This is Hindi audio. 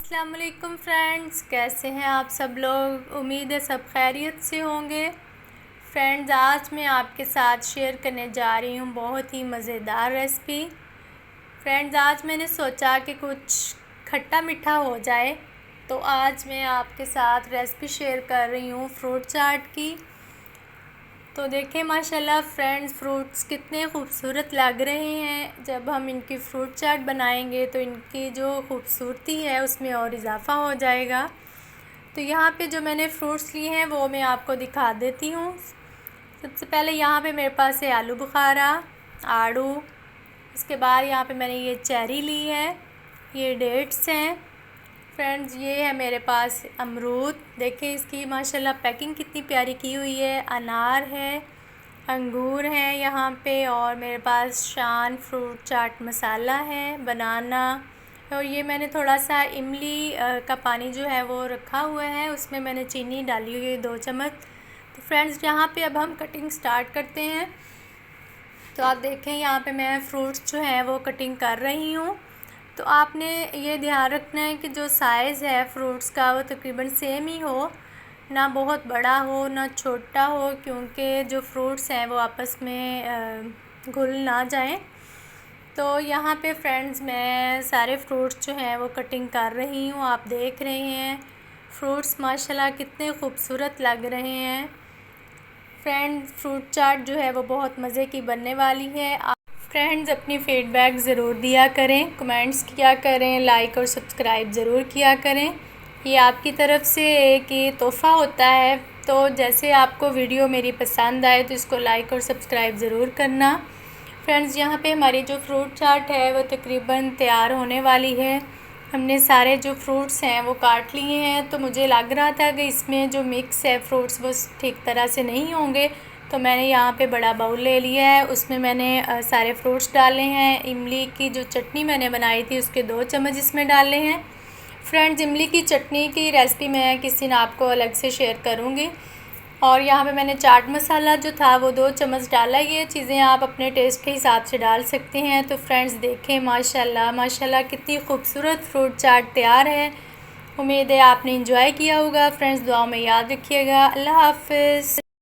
अस्सलाम वालेकुम फ्रेंड्स, कैसे हैं आप सब लोग। उम्मीद है सब खैरियत से होंगे। फ्रेंड्स, आज मैं आपके साथ शेयर करने जा रही हूँ बहुत ही मज़ेदार रेसिपी। फ्रेंड्स, आज मैंने सोचा कि कुछ खट्टा मीठा हो जाए, तो आज मैं आपके साथ रेसिपी शेयर कर रही हूँ फ्रूट चाट की। तो देखें माशाल्लाह फ्रेंड्स, फ्रूट्स कितने खूबसूरत लग रहे हैं। जब हम इनकी फ्रूट चाट बनाएंगे तो इनकी जो खूबसूरती है उसमें और इजाफ़ा हो जाएगा। तो यहाँ पे जो मैंने फ्रूट्स लिए हैं वो मैं आपको दिखा देती हूँ। सबसे पहले यहाँ पे मेरे पास है आलू बुखारा, आड़ू। इसके बाद यहाँ पे मैंने ये चेरी ली है, ये डेट्स हैं। फ्रेंड्स, ये है मेरे पास अमरूद। देखें इसकी माशाल्लाह पैकिंग कितनी प्यारी की हुई है। अनार है, अंगूर हैं यहाँ पे, और मेरे पास शान फ्रूट चाट मसाला है, बनाना। और ये मैंने थोड़ा सा इमली का पानी जो है वो रखा हुआ है, उसमें मैंने चीनी डाली हुई है 2 चम्मच। तो फ्रेंड्स, यहाँ पे अब हम कटिंग स्टार्ट करते हैं। तो आप देखें यहाँ पे मैं फ्रूट्स जो है वो कटिंग कर रही हूँ। तो आपने ये ध्यान रखना है कि जो साइज़ है फ्रूट्स का वो तकरीबन सेम ही हो, ना बहुत बड़ा हो ना छोटा हो, क्योंकि जो फ्रूट्स हैं वो आपस में घुल ना जाएं। तो यहाँ पे फ्रेंड्स मैं सारे फ्रूट्स जो हैं वो कटिंग कर रही हूँ। आप देख रहे हैं फ्रूट्स माशाल्लाह कितने खूबसूरत लग रहे हैं। फ्रेंड्स, फ्रूट चाट जो है वो बहुत मज़े की बनने वाली है। फ्रेंड्स, अपनी फ़ीडबैक ज़रूर दिया करें, कमेंट्स किया करें, लाइक और सब्सक्राइब ज़रूर किया करें। ये आपकी तरफ से एक ये तोहफ़ा होता है। तो जैसे आपको वीडियो मेरी पसंद आए तो इसको लाइक और सब्सक्राइब ज़रूर करना। फ्रेंड्स, यहाँ पे हमारी जो फ्रूट चाट है वो तकरीबन तैयार होने वाली है। हमने सारे जो फ्रूट्स हैं वो काट लिए हैं। तो मुझे लग रहा था कि इसमें जो मिक्स है फ्रूट्स वो ठीक तरह से नहीं होंगे, तो मैंने यहाँ पे बड़ा बाउल ले लिया है, उसमें मैंने सारे फ्रूट्स डाले हैं। इमली की जो चटनी मैंने बनाई थी उसके 2 चम्मच इसमें डाले हैं। फ्रेंड्स, इमली की चटनी की रेसिपी मैं किसी दिन आपको अलग से शेयर करूँगी। और यहाँ पे मैंने चाट मसाला जो था वो 2 चम्मच डाला। ये चीज़ें आप अपने टेस्ट के हिसाब से डाल सकते हैं। तो फ्रेंड्स देखें माशाल्लाह माशाल्लाह कितनी खूबसूरत फ्रूट चाट तैयार है। उम्मीद है आपने इंजॉय किया होगा। फ्रेंड्स, दुआ में याद रखिएगा। अल्लाह हाफ़िज़।